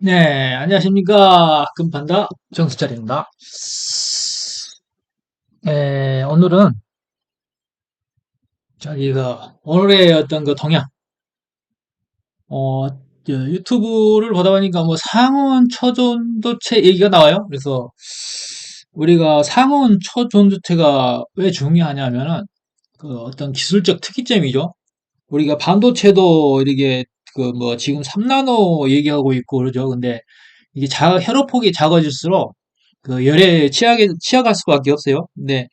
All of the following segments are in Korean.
네, 안녕하십니까. 금판다 정수철입니다. 네, 오늘은 오늘의 어떤 그 동향, 유튜브를 보다 보니까 뭐 상온 초전도체 얘기가 나와요. 그래서 우리가 상온 초전도체가 왜 중요하냐면은 그 어떤 기술적 특이점이죠. 우리가 반도체도 이렇게 그 뭐 지금 3나노 얘기하고 있고 그러죠. 근데 이게 회로폭이 작아질수록 그 열에 취약할 수밖에 없어요. 근데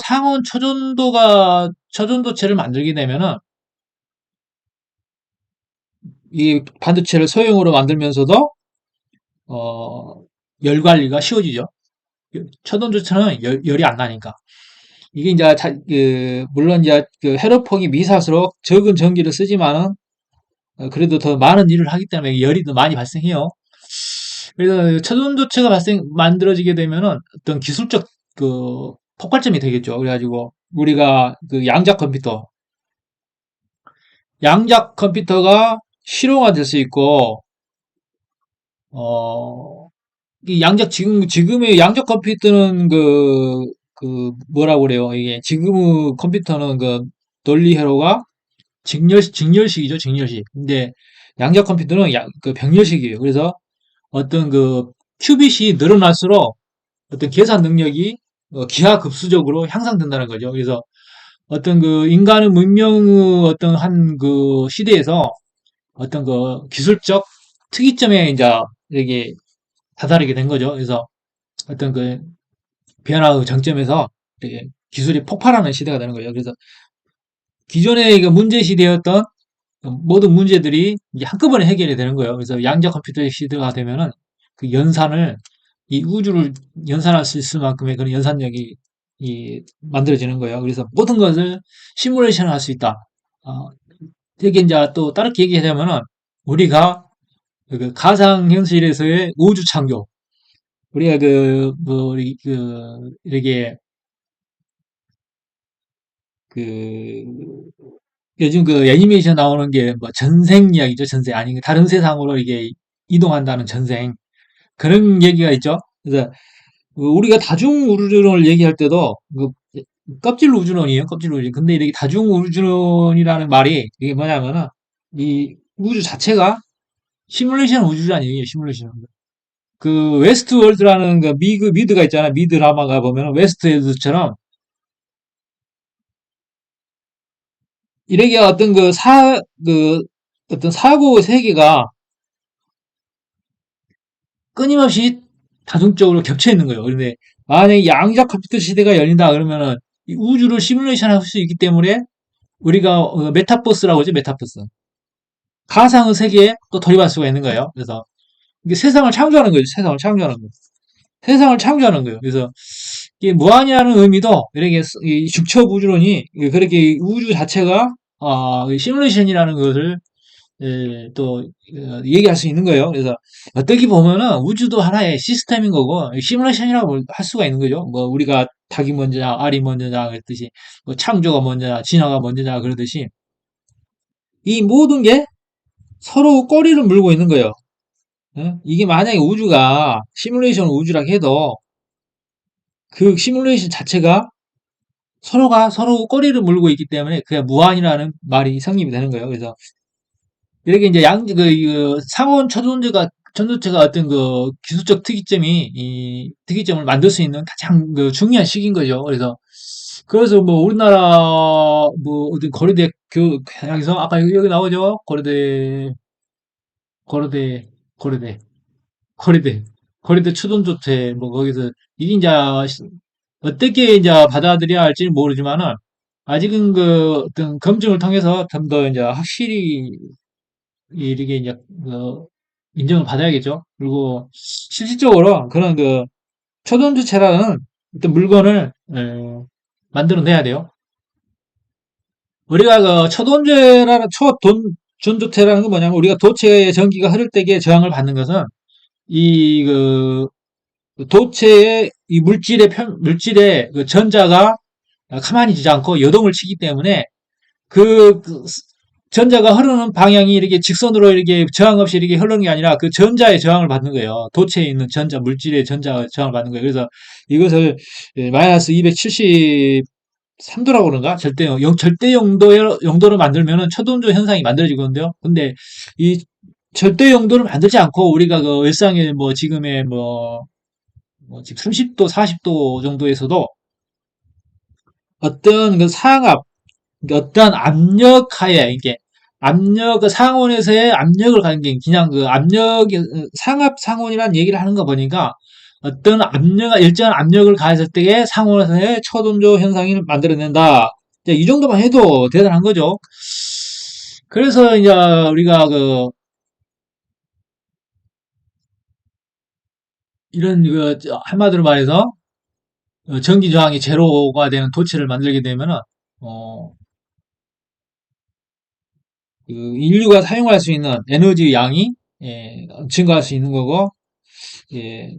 상온 초전도체를 만들게 되면은 이 반도체를 소형으로 만들면서도 어, 열 관리가 쉬워지죠. 초전도체는 열이 안 나니까. 이게 이제 물론 이제 그 회로폭이 미사수록 적은 전기를 쓰지만은 그래도 더 많은 일을 하기 때문에 열이 더 많이 발생해요. 그래서 초전도체가 만들어지게 되면은 어떤 기술적 그 폭발점이 되겠죠. 그래가지고 우리가 그 양자 컴퓨터가 실용화 될 수 있고, 어, 지금의 양자 컴퓨터는 뭐라고 그래요. 이게 지금의 컴퓨터는 그 논리 회로가 직렬식이죠, 직렬식. 근데 양자 컴퓨터는 그 병렬식이에요. 그래서 어떤 그 큐빗이 늘어날수록 어떤 계산 능력이 기하급수적으로 향상된다는 거죠. 그래서 어떤 그 인간의 문명의 어떤 한 그 시대에서 어떤 그 기술적 특이점에 이제 이렇게 다다르게 된 거죠. 그래서 어떤 그 변화의 정점에서 이렇게 기술이 폭발하는 시대가 되는 거예요. 그래서 기존의 그 문제 시대였던 모든 문제들이 이제 한꺼번에 해결이 되는 거예요. 그래서 양자 컴퓨터 시대가 되면은 그 이 우주를 연산할 수 있을 만큼의 그런 연산력이 만들어지는 거예요. 그래서 모든 것을 시뮬레이션 할 수 있다. 어, 되게 이제 또 다르게 얘기하자면은 우리가 그 가상현실에서의 우주 창조. 우리가 이렇게 그 요즘 그 애니메이션 나오는 게 뭐 전생 이야기죠, 전생. 아니, 다른 세상으로 이게 이동한다는 전생. 그런 얘기가 있죠. 그래서 그 우리가 다중 우주론을 얘기할 때도 껍질 우주론이에요, 껍질 우주론. 근데 이렇게 다중 우주론이라는 말이 이게 뭐냐면은 이 우주 자체가 시뮬레이션 우주라는 얘기예요, 시뮬레이션. 그 웨스트 월드라는 그 미드가 있잖아. 미드 라마가 보면 웨스트 월드처럼 이렇게 그 어떤 사고 세계가 끊임없이 다중적으로 겹쳐 있는 거예요. 그런데 만약에 양자 컴퓨터 시대가 열린다 그러면은 이 우주를 시뮬레이션 할 수 있기 때문에 우리가 메타버스라고 하죠, 메타버스. 가상의 세계에 또 돌입할 수가 있는 거예요. 그래서 이게 세상을 창조하는 거죠, 세상을 창조하는 거. 세상을 창조하는 거예요. 그래서 이 무한이라는 의미도 이렇게 이 축척 우주론이 그렇게 우주 자체가 시뮬레이션이라는 것을 또 얘기할 수 있는 거예요. 그래서 어떻게 보면은 우주도 하나의 시스템인 거고 시뮬레이션이라고 할 수가 있는 거죠. 뭐 우리가 닭이 먼저냐 알이 먼저냐 그랬듯이 뭐 창조가 먼저냐 진화가 먼저냐 그러듯이 이 모든 게 서로 꼬리를 물고 있는 거예요. 이게 만약에 우주가 시뮬레이션 우주라 해도 그 시뮬레이션 자체가 서로가 서로 꼬리를 물고 있기 때문에 그게 무한이라는 말이 성립이 되는 거예요. 그래서 이렇게 이제 상온 전도체가 어떤 그 기술적 이 특이점을 만들 수 있는 가장 그 중요한 시기인 거죠. 그래서 뭐 우리나라 뭐 어떤 고려대 여기서 아까 여기 나오죠. 고려대, 고려대, 고려대, 고려대 추론조체 뭐 거기서 이게 이제 어떻게 이제 받아들여야 할지는 모르지만은 아직은 그 어떤 검증을 통해서 좀 더 이제 확실히 이렇게 이제 인정을 받아야겠죠. 그리고 실질적으로 그런 그 초전도체라는 어떤 물건을 만들어내야 돼요. 우리가 그 초전도체라는 건 뭐냐면 우리가 도체의 전기가 흐를 때에 저항을 받는 것은 이 도체의 이 물질의 그 전자가 가만히 있지 않고 여동을 치기 때문에 그 전자가 흐르는 방향이 이렇게 직선으로 이렇게 저항 없이 이렇게 흐르는 게 아니라 그 전자의 저항을 받는 거예요. 도체에 있는 전자, 물질의 전자 저항을 받는 거예요. 그래서 이것을 마이너스 273도라고 그런가? 절대 용도로 만들면은 초동조 현상이 만들어지거든요. 근데 이 절대 용도를 만들지 않고 우리가 그 일상의 뭐 지금의 지금 30도, 40도 정도에서도 어떤 그 상압, 어떤 압력하에 이게 압력 그 상온에서의 압력을 가는 게 그냥 그 압력 상압 상온이라는 얘기를 하는 거 보니까 어떤 압력 일정한 압력을 가했을 때의 상온에서의 초동조 현상을 만들어낸다. 이제 이 정도만 해도 대단한 거죠. 그래서 이제 우리가 그 이런 그 한마디로 말해서 전기 저항이 제로가 되는 도체를 만들게 되면은 어, 그 인류가 사용할 수 있는 에너지 양이 증가할 수 있는 거고 예,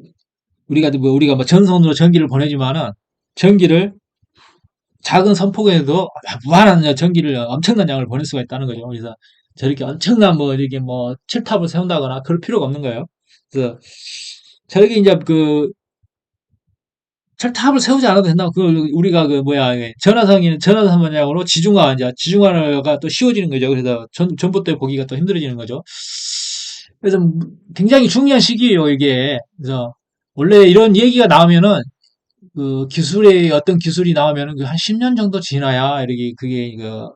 우리가 뭐 전선으로 전기를 보내지만은 전기를 작은 선폭에도 무한한 전기를 엄청난 양을 보낼 수가 있다는 거죠. 그래서 저렇게 엄청난 뭐 이렇게 뭐 칠탑을 세운다거나 그럴 필요가 없는 거예요. 그래서 저렇게 이제 그 철탑을 세우지 않아도 된다. 그 우리가 그 뭐야 전화선 방향으로 지중화가 또 쉬워지는 거죠. 그래서 전봇대 보기가 또 힘들어지는 거죠. 그래서 굉장히 중요한 시기예요, 이게. 그래서 원래 이런 얘기가 나오면은 그 기술의 어떤 기술이 나오면은 그한 10년 정도 지나야 이렇게 그게 그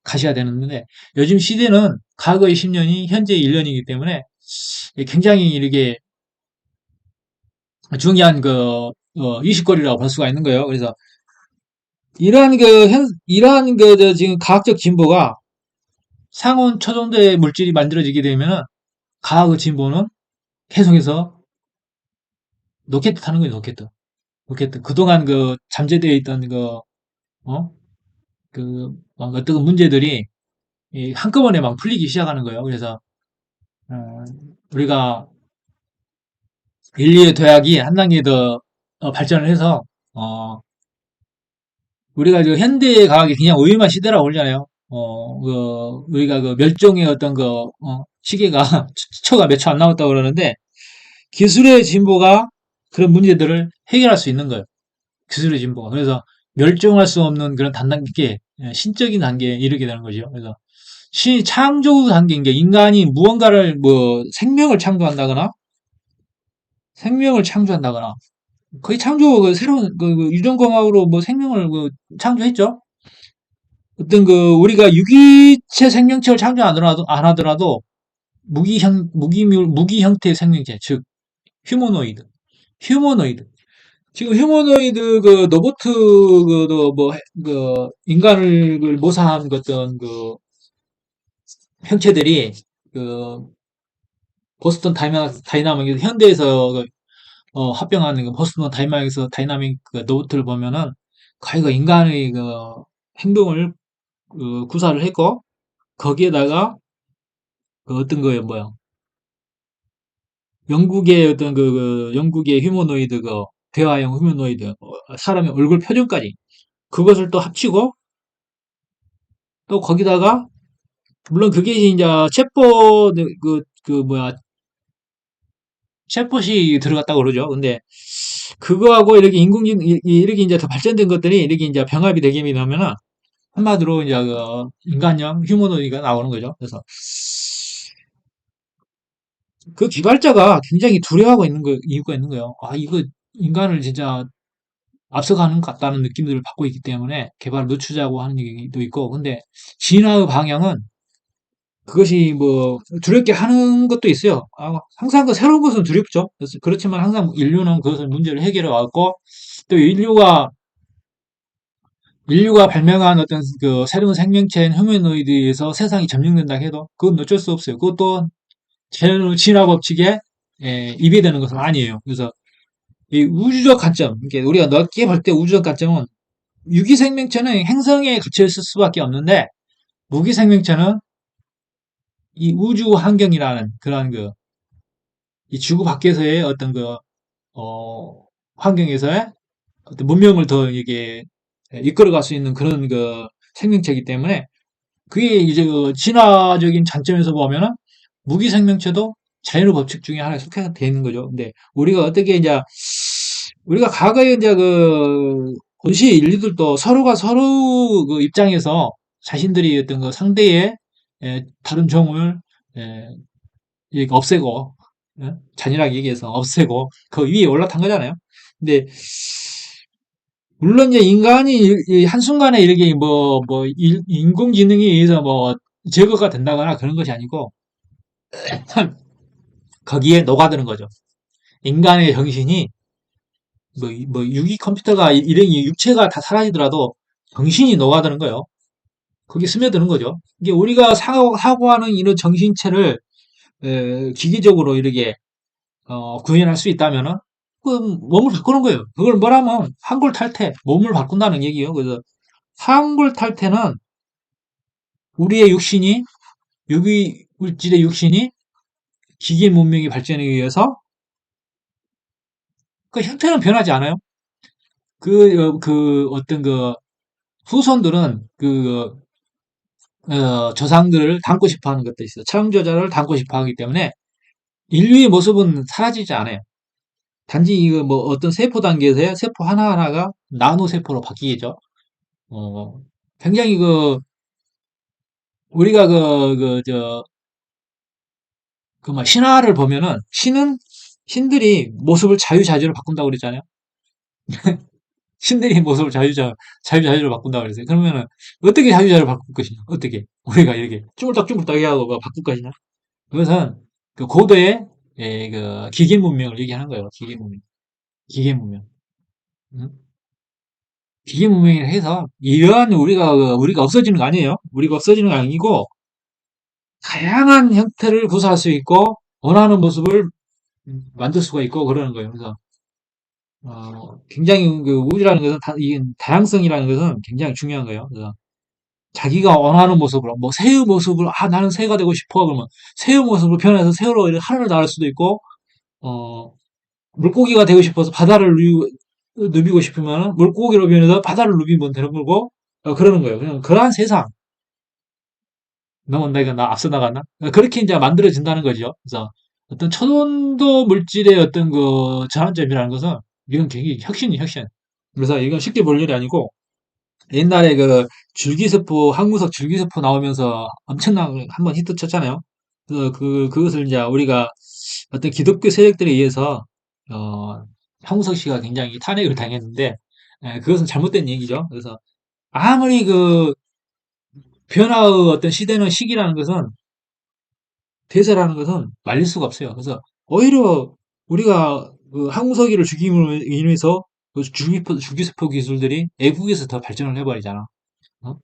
가시가 되는데 요즘 시대는 과거의 10년이 현재의 1년이기 때문에 굉장히 이렇게 중요한 이슈거리라고 볼 수가 있는 거예요. 그래서 이러한 지금 과학적 진보가 상온 초정도의 물질이 만들어지게 되면은 과학의 진보는 계속해서 로켓 타는 거예요, 로켓. 로켓. 그동안 그 잠재되어 있던 어? 막 어떤 문제들이 한꺼번에 막 풀리기 시작하는 거예요. 그래서, 어, 우리가 인류의 도약이 한 단계 더 발전을 해서, 우리가 그 현대 과학이 그냥 위험한 시대라고 그러잖아요. 우리가 그 멸종의 어떤 시계가, 초가 몇 초 안 남았다고 그러는데, 기술의 진보가 그런 문제들을 해결할 수 있는 거예요. 기술의 진보가. 그래서 멸종할 수 없는 그런 단단계, 신적인 단계에 이르게 되는 거죠. 그래서 창조 단계인 게 인간이 무언가를 생명을 창조한다거나, 거의 새로운 유전공학으로 뭐 생명을 창조했죠. 어떤 우리가 유기체 생명체를 창조 안 하더라도 무기 형태의 생명체, 즉 휴머노이드, 휴머노이드. 지금 휴머노이드 로보트 인간을 모사한 어떤 형체들이 그 보스턴 다이나믹 현대에서 합병하는 보스턴 다이나믹 로보트를 보면은 거의 인간의 행동을 구사를 했고 거기에다가 어떤 거예요 뭐야 영국의 어떤 영국의 휴머노이드 대화형 휴머노이드 사람의 얼굴 표정까지 그것을 또 합치고 또 거기다가 물론 그게 이제 챗봇 뭐야 챗봇이 들어갔다고 그러죠. 근데 그거하고 이렇게 이렇게 이제 더 발전된 것들이 이렇게 이제 병합이 되게 되면은 한마디로 이제 인간형 휴머노이드가 나오는 거죠. 그래서 그 개발자가 굉장히 두려워하고 있는 이유가 있는 거예요. 아, 이거 인간을 진짜 앞서가는 것 같다는 느낌들을 받고 있기 때문에 개발을 늦추자고 하는 얘기도 있고, 근데 진화의 방향은 그것이 뭐 두렵게 하는 것도 있어요. 항상 그 새로운 것은 두렵죠. 그렇지만 항상 인류는 그것을 문제를 해결해 왔고, 또 인류가 발명한 어떤 새로운 생명체인 휴머노이드에서 세상이 점령된다 해도 그건 어쩔 수 없어요. 그것도 진화 법칙에 입에되는 것은 아니에요. 그래서 이 우주적 관점, 이게 우리가 넓게 볼 때 우주적 관점은 유기 생명체는 행성에 갇혀 있을 수밖에 없는데 무기 생명체는 이 우주 환경이라는 그런 이 지구 밖에서의 어떤 환경에서의 어떤 문명을 더 이게 이끌어갈 수 있는 그런 생명체이기 때문에 그게 이제 그 진화적인 관점에서 보면은 무기 생명체도 자연의 법칙 중에 하나에 속해서 돼 있는 거죠. 근데 우리가 어떻게 이제 우리가 과거에 이제 그 원시 인류들도 서로가 서로 그 입장에서 자신들이 어떤 그 상대의 다른 종을 에, 이렇게 없애고 잔인하게 얘기해서 없애고 그 위에 올라탄 거잖아요. 근데 물론 이제 인간이 이 한순간에 이렇게 뭐 인공지능에 의해서 뭐 제거가 된다거나 그런 것이 아니고 거기에 녹아드는 거죠. 인간의 정신이 뭐 유기 컴퓨터가 이런 육체가 다 사라지더라도 정신이 녹아드는 거예요. 그게 스며드는 거죠. 이게 우리가 사고하는 이런 정신체를 기계적으로 이렇게 구현할 수 있다면은 그 몸을 바꾸는 거예요. 그걸 뭐라면 환골 탈태, 몸을 바꾼다는 얘기예요. 그래서 환골 탈태는 우리의 육신이 유기 물질의 육신이 기계 문명이 발전에 의해서 그 형태는 변하지 않아요. 그 어떤 그 후손들은 조상들을 담고 싶어 하는 것도 있어요. 창조자를 담고 싶어 하기 때문에 인류의 모습은 사라지지 않아요. 단지 이거 뭐 어떤 세포 단계에서의 세포 하나하나가 나노 세포로 바뀌겠죠. 어, 굉장히 우리가 뭐 신화를 보면은 신들이 모습을 자유자재로 바꾼다고 그랬잖아요. 신들이 모습을 자유자재로 바꾼다고 그랬어요. 그러면은 어떻게 자유자재로 바꿀 것이냐? 어떻게? 우리가 이렇게 쭈물딱쭈물딱 하고 바꿀 것이냐? 그것은 그 고도의 그 기계 문명을 얘기하는 거예요. 기계 문명. 기계 문명. 응? 기계 문명이라 해서 이러한 우리가 없어지는 거 아니에요. 우리가 없어지는 거 아니고 다양한 형태를 구사할 수 있고 원하는 모습을 만들 수가 있고 그러는 거예요. 그래서 굉장히 그 우주라는 것은 이 다양성이라는 것은 굉장히 중요한 거예요. 그래서 자기가 원하는 모습으로 뭐 새의 모습으로 나는 새가 되고 싶어 그러면 새의 모습으로 변해서 새로 하늘을 날을 수도 있고 어 물고기가 되고 싶어서 바다를 누비고 싶으면 물고기로 변해서 바다를 누비면 되는 거고 그러는 거예요. 그냥 그러한 세상 너무 내가 앞서 나갔나? 그렇게 이제 만들어진다는 거죠. 그래서 어떤 초온도 물질의 어떤 그 전환점이라는 것은 이건 굉장히 혁신이 혁신. 그래서 이건 쉽게 볼 일이 아니고 옛날에 그 줄기세포 항구석 줄기세포 나오면서 엄청난 한번 히트 쳤잖아요. 그래서 그것을 이제 우리가 어떤 기독교 세력들에 의해서 어, 항구석 씨가 굉장히 탄핵을 당했는데 그것은 잘못된 얘기죠. 그래서 아무리 그 변화의 어떤 시대는 시기라는 것은 대세라는 것은 말릴 수가 없어요. 그래서 오히려 우리가 그 항우석이를 죽임으로 인해서 그 줄기세포 기술들이 애국에서 더 발전을 해버리잖아.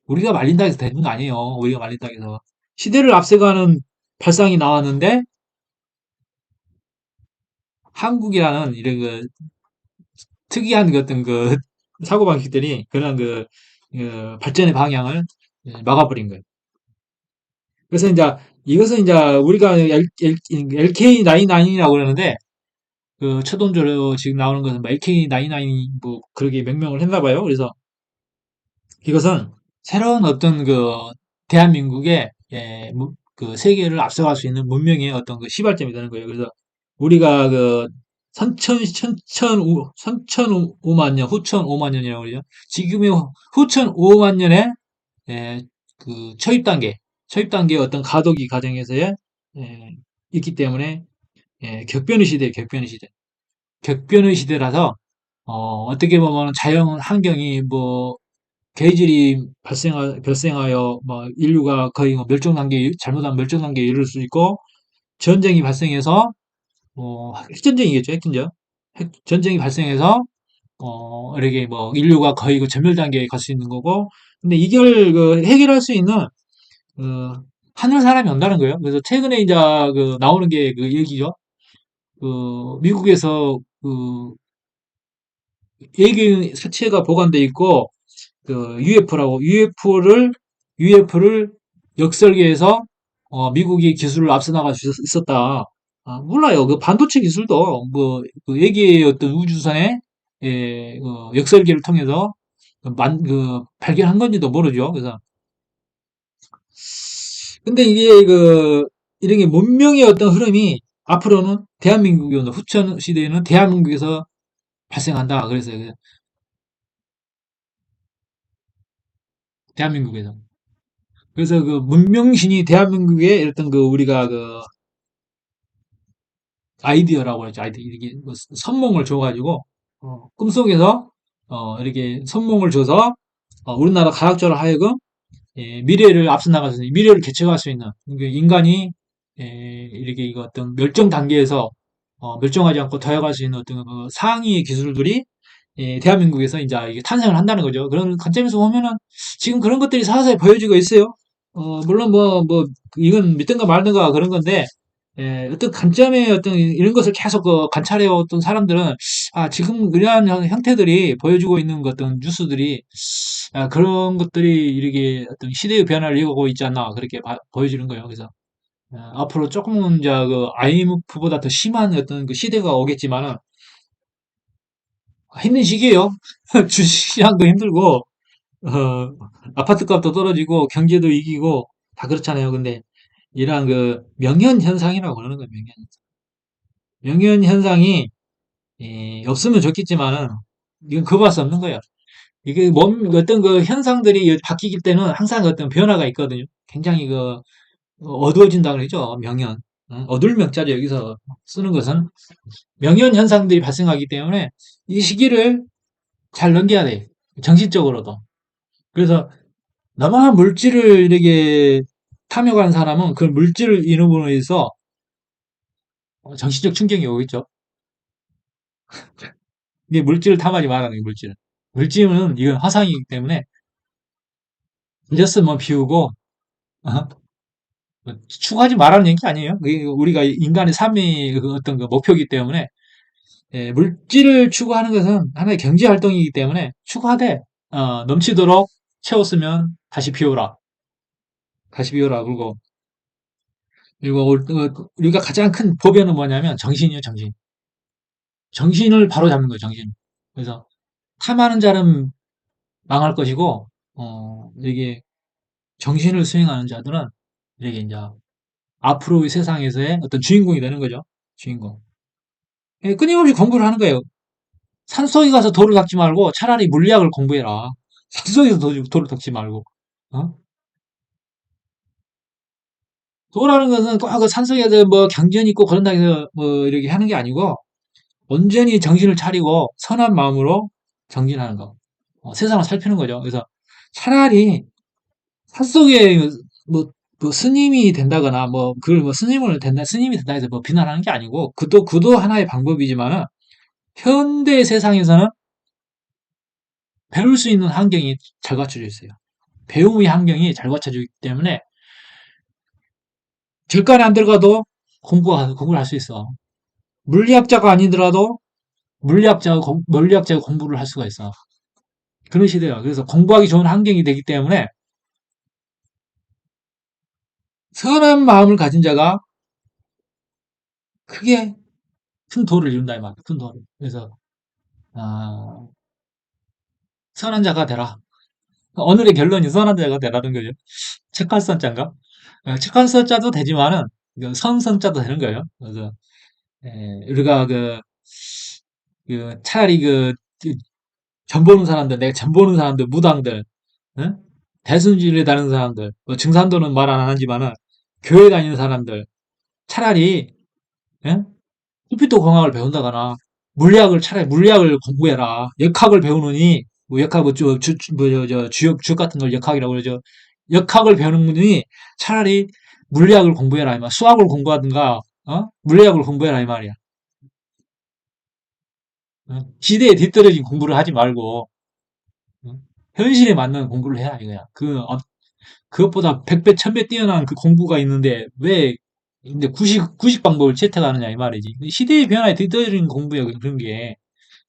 우리가 말린다 해서 되는 거 아니에요. 우리가 말린다 해서. 시대를 앞서가는 발상이 나왔는데 한국이라는 이런 그 특이한 그 어떤 그 사고방식들이 그런 발전의 방향을 막아버린 거예요. 그래서 이제 이것은 이제 우리가 LK99이라고 그러는데 그 초동조로 지금 나오는 것은 뭐 LK99 뭐 그렇게 명명을 했나 봐요. 그래서 이것은 새로운 어떤 그 대한민국의 그 세계를 앞서갈 수 있는 문명의 어떤 그 시발점이 되는 거예요. 그래서 우리가 그 선천 5만 년, 후천 5만 년이라고 그러죠. 지금의 후천 5만 년에 예, 그 초입 단계의 어떤 가도기 과정에서의 있기 때문에 격변의 시대, 격변의 시대. 격변의 시대라서 어떻게 보면 자연 환경이 뭐 계절이 발생하여 뭐 인류가 거의 뭐 멸종 단계 잘못하면 멸종 단계에 이를 수 있고 전쟁이 발생해서 핵전쟁이겠죠 핵전쟁 전쟁이 발생해서 이렇게 뭐 인류가 거의 그 전멸 단계에 갈 수 있는 거고 근데 이걸 해결할 수 있는 하늘 사람이 온다는 거예요. 그래서 최근에 이제 나오는 게 그 얘기죠. 미국에서 외계인 사체가 보관돼 있고 UFO라고 UFO를 역설계해서 미국이 기술을 앞서 나갈 수 있었다. 몰라요. 그 반도체 기술도 그 외계의 어떤 우주선의 역설계를 통해서 발견한 건지도 모르죠. 그래서 근데 이게 이런 게 문명의 어떤 흐름이 앞으로는 대한민국의 어떤 후천 시대에는 대한민국에서 발생한다. 그래서 대한민국에서. 그래서 그 문명신이 대한민국의 어떤 우리가 아이디어라고 하죠. 아이디어. 이렇게 뭐 선몽을 줘가지고, 꿈속에서, 이렇게 선몽을 줘서, 우리나라 과학자로 하여금, 미래를 앞서 나가서 미래를 개척할 수 있는, 그러니까 인간이, 이렇게 이거 어떤 멸종 단계에서, 멸종하지 않고 더해갈 수 있는 어떤 상위의 기술들이, 대한민국에서 이제 이게 탄생을 한다는 거죠. 그런 관점에서 보면은 지금 그런 것들이 사서에 보여지고 있어요. 물론 이건 믿든가 말든가 그런 건데, 어떤 관점의 어떤 이런 것을 계속 관찰해왔던 사람들은, 지금 이러한 형태들이 보여주고 있는 어떤 뉴스들이, 그런 것들이 이렇게 어떤 시대의 변화를 이루고 있지 않나, 그렇게 보여지는 거예요. 그래서, 앞으로 조금은 이제 IMF보다 더 심한 어떤 그 시대가 오겠지만은, 힘든 시기예요. 주식시장도 힘들고, 어, 아파트 값도 떨어지고, 경제도 이기고, 다 그렇잖아요. 근데, 이러한 명현 현상이라고 그러는 거예요, 명현. 명현 현상이, 없으면 좋겠지만은, 이건 거부할 수 없는 거예요. 이게 어떤 현상들이 바뀌길 때는 항상 어떤 변화가 있거든요. 굉장히 어두워진다 그러죠, 명현. 어둘 명자죠, 여기서 쓰는 것은. 명현 현상들이 발생하기 때문에, 이 시기를 잘 넘겨야 돼. 정신적으로도. 그래서, 나만 물질을 이렇게 탐욕하는 사람은 그 물질을 이용으로 해서 정신적 충격이 오겠죠. 이게 물질을 탐하지 말라는 게 물질을. 물질은 이건 화상이기 때문에 잊었으면 비우고 어? 추구하지 말라는 얘기 아니에요. 그게 우리가 인간의 삶의 어떤 목표이기 때문에 물질을 추구하는 것은 하나의 경제 활동이기 때문에 추구하되 넘치도록 채웠으면 다시 비우라. 다시 비우라. 그리고 우리가 가장 큰 보배는 뭐냐면 정신이에요, 정신. 정신을 바로잡는 거예요, 정신. 그래서 탐하는 자는 망할 것이고, 이게 정신을 수행하는 자들은 이렇게 이제 앞으로의 세상에서의 어떤 주인공이 되는 거죠. 주인공. 끊임없이 공부를 하는 거예요. 산속에 가서 돌을 닦지 말고 차라리 물리학을 공부해라. 산속에서 돌을 닦지 말고. 어? 도라는 것은 꼭 산속에서 뭐 경전 있고 그런다고 해서 뭐 이렇게 하는 게 아니고 온전히 정신을 차리고 선한 마음으로 정진하는 거. 세상을 살피는 거죠. 그래서 차라리 산속에 뭐 스님이 된다거나 그걸 스님이 된다 해서 뭐 비난하는 게 아니고 그도 하나의 방법이지만은 현대 세상에서는 배울 수 있는 환경이 잘 갖춰져 있어요. 배움의 환경이 잘 갖춰져 있기 때문에 절간에 안 들어가도 공부를 할 수 있어. 물리학자가 아니더라도 물리학자가 공부를 할 수가 있어. 그런 시대야. 그래서 공부하기 좋은 환경이 되기 때문에 선한 마음을 가진 자가 크게 큰 도를 이룬다 이 말이야. 큰 도를. 그래서 아, 선한 자가 되라. 오늘의 결론이 선한 자가 되라는 거죠. 책할 선자인가? 책할 선자도 되지만은 선선자도 되는 거예요. 그래서 우리가 차라리 점 보는 사람들, 내가 점 보는 사람들, 무당들, 응? 대순진에 다니는 사람들, 뭐 증산도는 말 안 하지만은 교회 다니는 사람들, 차라리 응? 컴퓨터 공학을 배운다거나 차라리 물리학을 공부해라. 역학을 배우느니 뭐 역학 주역 같은 걸 역학이라고 그러죠. 역학을 배우는 분이 차라리 물리학을 공부해라 이 말. 수학을 공부하든가 물리학을 공부해라 이 말이야. 시대에 뒤떨어진 공부를 하지 말고 현실에 맞는 공부를 해야 이거야. 그것보다 100배, 1000배 뛰어난 그 공부가 있는데 왜 근데 구식 방법을 채택하느냐 이 말이지. 시대의 변화에 뒤떨어진 공부야 그런 게.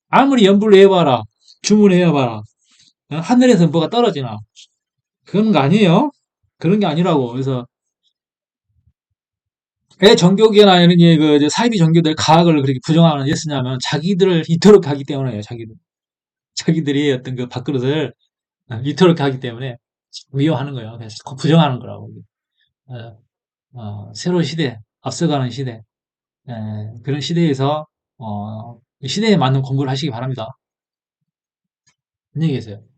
아무리 연구를 해봐라. 주문해봐라. 하늘에서 뭐가 떨어지나. 그런 거 아니에요. 그런 게 아니라고. 그래서 왜 종교계나 이런 사이비 종교들 과학을 그렇게 부정하는 왜 쓰냐면 자기들을 이토록 하기 때문에요. 자기들이 어떤 그 밥그릇을 이토록 하기 때문에 미워하는 거예요. 그래서 부정하는 거라고. 새로운 시대, 앞서가는 시대, 예, 그런 시대에서, 시대에 맞는 공부를 하시기 바랍니다. 안녕히 계세요.